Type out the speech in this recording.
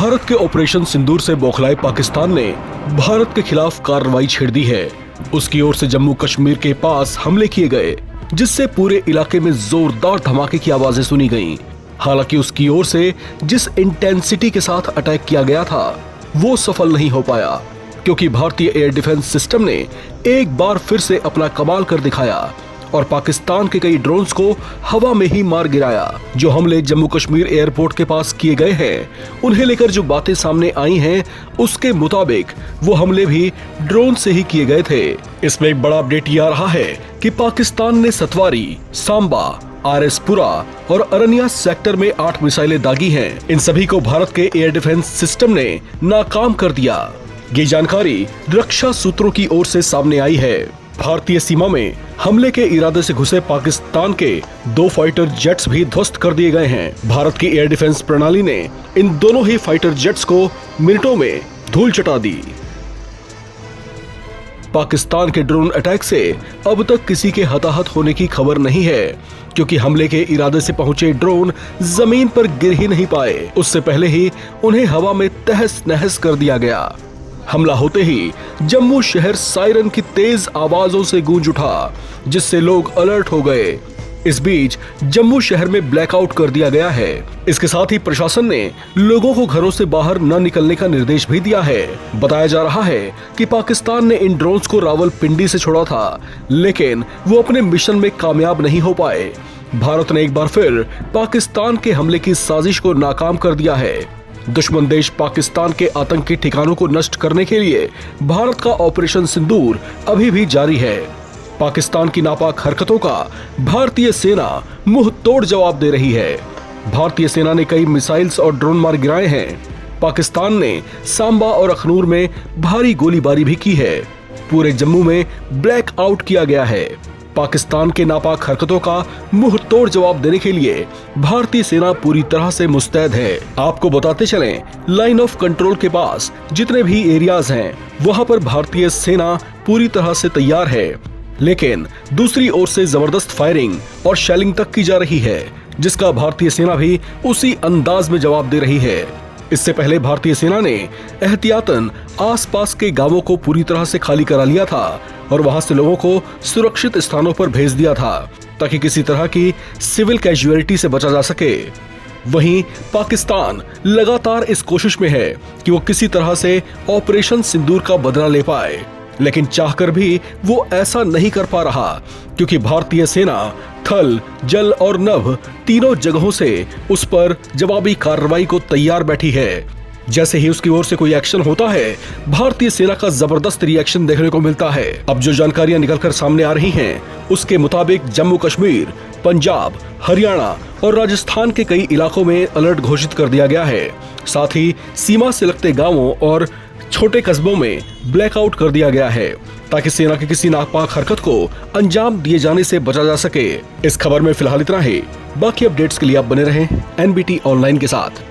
भारत के ऑपरेशन सिंदूर से बौखलाए पाकिस्तान ने भारत के खिलाफ कार्रवाई छेड़ दी है। उसकी ओर से जम्मू कश्मीर के पास हमले किए गए, जिससे पूरे इलाके में जोरदार धमाके की आवाजें सुनी गईं। हालांकि उसकी ओर से जिस इंटेंसिटी के साथ अटैक किया गया था वो सफल नहीं हो पाया, क्योंकि भारतीय एयर डिफेंस सिस्टम ने एक बार फिर से अपना कमाल कर दिखाया और पाकिस्तान के कई ड्रोन्स को हवा में ही मार गिराया। जो हमले जम्मू कश्मीर एयरपोर्ट के पास किए गए हैं, उन्हें लेकर जो बातें सामने आई हैं, उसके मुताबिक वो हमले भी ड्रोन से ही किए गए थे। इसमें एक बड़ा अपडेट ये आ रहा है कि पाकिस्तान ने सतवारी, सांबा, आरएसपुरा और अरनिया सेक्टर में 8 मिसाइलें दागी हैं। इन सभी को भारत के एयर डिफेंस सिस्टम ने नाकाम कर दिया। ये जानकारी रक्षा सूत्रों की ओर से सामने आई है। भारतीय सीमा में हमले के इरादे से घुसे पाकिस्तान के 2 फाइटर जेट्स भी ध्वस्त कर दिए गए हैं। भारत की एयर डिफेंस प्रणाली ने इन दोनों ही फाइटर जेट्स को मिनटों में धूल चटा दी। पाकिस्तान के ड्रोन अटैक से अब तक किसी के हताहत होने की खबर नहीं है, क्योंकि हमले के इरादे से पहुंचे ड्रोन जमीन पर गिर ही नहीं पाए। उससे पहले ही उन्हें हवा में तहस नहस कर दिया गया। हमला होते ही जम्मू शहर सायरन की तेज आवाजों से गूंज उठा, जिससे लोग अलर्ट हो गए। इस बीच जम्मू शहर में ब्लैकआउट कर दिया गया है। इसके साथ ही प्रशासन ने लोगों को घरों से बाहर न निकलने का निर्देश भी दिया है। बताया जा रहा है कि पाकिस्तान ने इन ड्रोन्स को रावलपिंडी से छोड़ा था, लेकिन वो अपने मिशन में कामयाब नहीं हो पाए। भारत ने एक बार फिर पाकिस्तान के हमले की साजिश को नाकाम कर दिया है। दुश्मन देश पाकिस्तान के आतंकी ठिकानों को नष्ट करने के लिए भारत का ऑपरेशन सिंदूर अभी भी जारी है। पाकिस्तान की नापाक हरकतों का भारतीय सेना मुंह तोड़ जवाब दे रही है। भारतीय सेना ने कई मिसाइल्स और ड्रोन मार गिराए हैं। पाकिस्तान ने सांबा और अखनूर में भारी गोलीबारी भी की है। पूरे जम्मू में ब्लैक आउट किया गया है। पाकिस्तान के नापाक हरकतों का मुंह तोड़ जवाब देने के लिए भारतीय सेना पूरी तरह से मुस्तैद है। आपको बताते चलें, लाइन ऑफ कंट्रोल के पास जितने भी एरियाज हैं, वहां पर भारतीय सेना पूरी तरह से तैयार है। लेकिन दूसरी ओर से जबरदस्त फायरिंग और शेलिंग तक की जा रही है, जिसका भारतीय सेना भी उसी अंदाज में जवाब दे रही है। इससे पहले भारतीय सेना ने एहतियातन आसपास के गांवों को पूरी तरह से खाली करा लिया था और वहां से लोगों को सुरक्षित स्थानों पर भेज दिया था, ताकि किसी तरह की सिविल कैजुअलिटी से बचा जा सके। वहीं पाकिस्तान लगातार इस कोशिश में है कि वो किसी तरह से ऑपरेशन सिंदूर का बदला ले पाए, लेकिन चाहकर भी वो ऐसा नहीं कर पा रहा, क्योंकि भारतीय सेना थल, जल और नभ तीनों जगहों से उस पर जवाबी कार्रवाई को तैयार बैठी है। जैसे ही उसकी ओर से कोई एक्शन होता है, भारतीय सेना का जबरदस्त रिएक्शन देखने को मिलता है। अब जो जानकारियां निकलकर सामने आ रही हैं, उसके मुताबिक जम्मू कश्मीर, पंजाब, हरियाणा और राजस्थान के कई इलाकों में अलर्ट घोषित कर दिया गया है। साथ ही सीमा से लगते गांवों और छोटे कस्बों में ब्लैकआउट कर दिया गया है, ताकि सेना की किसी नापाक हरकत को अंजाम दिए जाने से बचा जा सके। इस खबर में फिलहाल इतना ही। बाकी अपडेट्स के लिए आप बने रहें NBT ऑनलाइन के साथ।